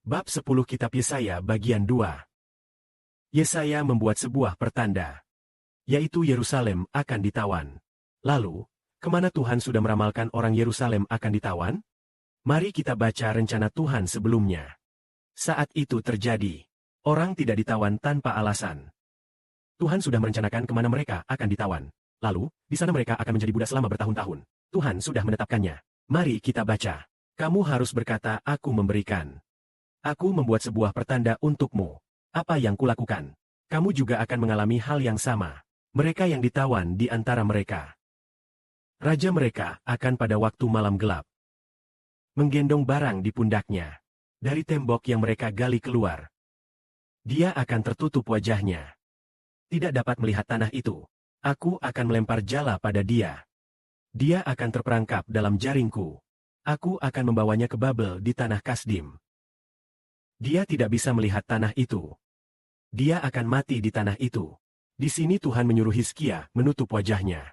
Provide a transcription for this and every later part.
Bab 10 Kitab Yesaya bagian 2. Yesaya membuat sebuah pertanda, yaitu Yerusalem akan ditawan. Lalu, kemana Tuhan sudah meramalkan orang Yerusalem akan ditawan? Mari kita baca rencana Tuhan sebelumnya. Saat itu terjadi, orang tidak ditawan tanpa alasan. Tuhan sudah merencanakan kemana mereka akan ditawan. Lalu, di sana mereka akan menjadi budak selama bertahun-tahun. Tuhan sudah menetapkannya. Mari kita baca. Kamu harus berkata, aku memberikan. Aku membuat sebuah pertanda untukmu. Apa yang kulakukan? Kamu juga akan mengalami hal yang sama. Mereka yang ditawan di antara mereka. Raja mereka akan pada waktu malam gelap menggendong barang di pundaknya. Dari tembok yang mereka gali keluar, dia akan tertutup wajahnya. Tidak dapat melihat tanah itu. Aku akan melempar jala pada dia. Dia akan terperangkap dalam jaringku. Aku akan membawanya ke Babel di tanah Kasdim. Dia tidak bisa melihat tanah itu. Dia akan mati di tanah itu. Di sini Tuhan menyuruh Hizkia menutup wajahnya.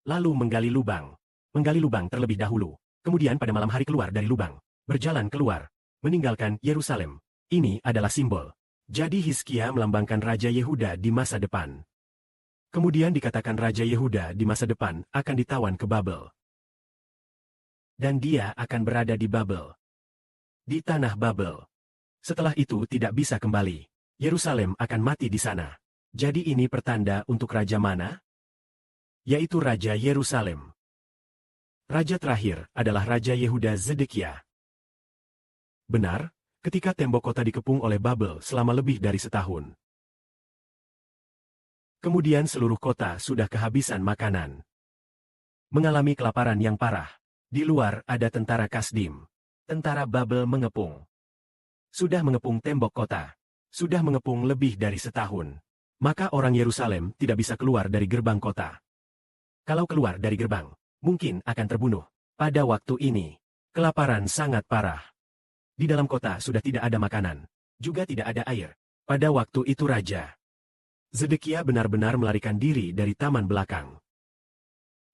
Lalu menggali lubang terlebih dahulu. Kemudian pada malam hari keluar dari lubang. Berjalan keluar. Meninggalkan Yerusalem. Ini adalah simbol. Jadi Hizkia melambangkan Raja Yehuda di masa depan. Kemudian dikatakan Raja Yehuda di masa depan akan ditawan ke Babel. Dan dia akan berada di Babel. Di tanah Babel. Setelah itu tidak bisa kembali. Yerusalem akan mati di sana. Jadi ini pertanda untuk raja mana? Yaitu Raja Yerusalem. Raja terakhir adalah Raja Yehuda Zedekia. Benar, ketika tembok kota dikepung oleh Babel selama lebih dari setahun. Kemudian seluruh kota sudah kehabisan makanan. Mengalami kelaparan yang parah. Di luar ada tentara Kasdim. Tentara Babel mengepung. Sudah mengepung tembok kota. Sudah mengepung lebih dari setahun. Maka orang Yerusalem tidak bisa keluar dari gerbang kota. Kalau keluar dari gerbang, mungkin akan terbunuh. Pada waktu ini, kelaparan sangat parah. Di dalam kota sudah tidak ada makanan. Juga tidak ada air. Pada waktu itu Raja Zedekia benar-benar melarikan diri dari taman belakang.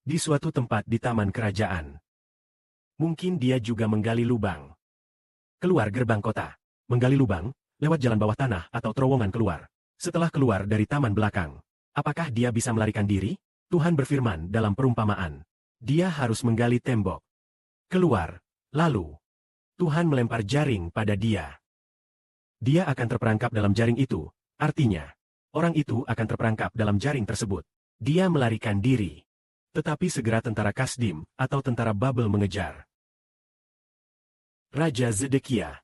Di suatu tempat di taman kerajaan. Mungkin dia juga menggali lubang. Keluar gerbang kota. Menggali lubang, lewat jalan bawah tanah atau terowongan keluar. Setelah keluar dari taman belakang, apakah dia bisa melarikan diri? Tuhan berfirman dalam perumpamaan. Dia harus menggali tembok. Keluar. Lalu, Tuhan melempar jaring pada dia. Dia akan terperangkap dalam jaring itu. Artinya, orang itu akan terperangkap dalam jaring tersebut. Dia melarikan diri. Tetapi segera tentara Kasdim atau tentara Babel mengejar. Raja Zedekia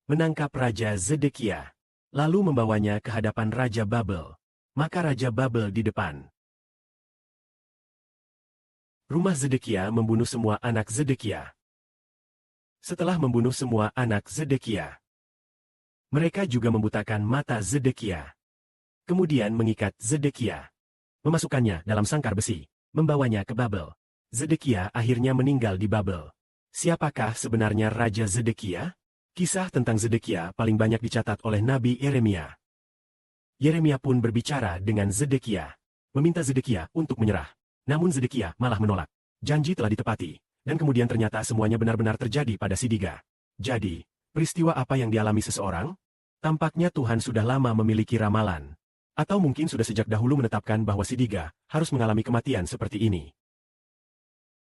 menangkap Raja Zedekia, lalu membawanya ke hadapan Raja Babel. Maka Raja Babel di depan. Rumah Zedekia membunuh semua anak Zedekia. Setelah membunuh semua anak Zedekia, mereka juga membutakan mata Zedekia. Kemudian mengikat Zedekia, memasukkannya dalam sangkar besi, membawanya ke Babel. Zedekia akhirnya meninggal di Babel. Siapakah sebenarnya Raja Zedekia? Kisah tentang Zedekia paling banyak dicatat oleh Nabi Yeremia. Yeremia pun berbicara dengan Zedekia, meminta Zedekia untuk menyerah. Namun Zedekia malah menolak. Janji telah ditepati, dan kemudian ternyata semuanya benar-benar terjadi pada Sidiga. Jadi, peristiwa apa yang dialami seseorang? Tampaknya Tuhan sudah lama memiliki ramalan. Atau mungkin sudah sejak dahulu menetapkan bahwa Sidiga harus mengalami kematian seperti ini.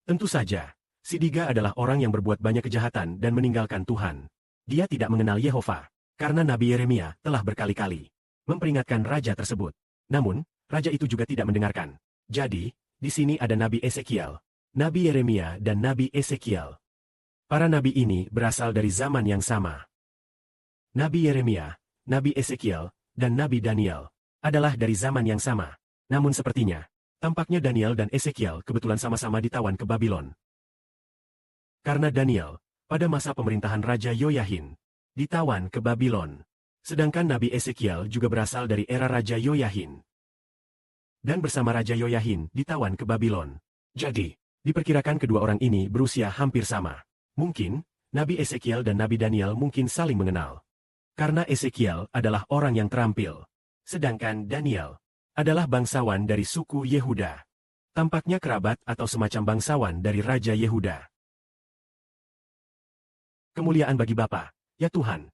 Tentu saja, Sidiga adalah orang yang berbuat banyak kejahatan dan meninggalkan Tuhan. Dia tidak mengenal Yehova, karena Nabi Yeremia telah berkali-kali memperingatkan raja tersebut. Namun, raja itu juga tidak mendengarkan. Jadi, di sini ada Nabi Ezekiel, Nabi Yeremia dan Nabi Ezekiel. Para nabi ini berasal dari zaman yang sama. Nabi Yeremia, Nabi Ezekiel, dan Nabi Daniel adalah dari zaman yang sama. Namun sepertinya, tampaknya Daniel dan Ezekiel kebetulan sama-sama ditawan ke Babylon. Karena Daniel, pada masa pemerintahan Raja Yoyahin, ditawan ke Babylon. Sedangkan Nabi Ezekiel juga berasal dari era Raja Yoyahin. Dan bersama Raja Yoyahin ditawan ke Babylon. Jadi, diperkirakan kedua orang ini berusia hampir sama. Mungkin, Nabi Ezekiel dan Nabi Daniel mungkin saling mengenal. Karena Ezekiel adalah orang yang terampil. Sedangkan Daniel adalah bangsawan dari suku Yehuda. Tampaknya kerabat atau semacam bangsawan dari Raja Yehuda. Kemuliaan bagi Bapa, Ya Tuhan,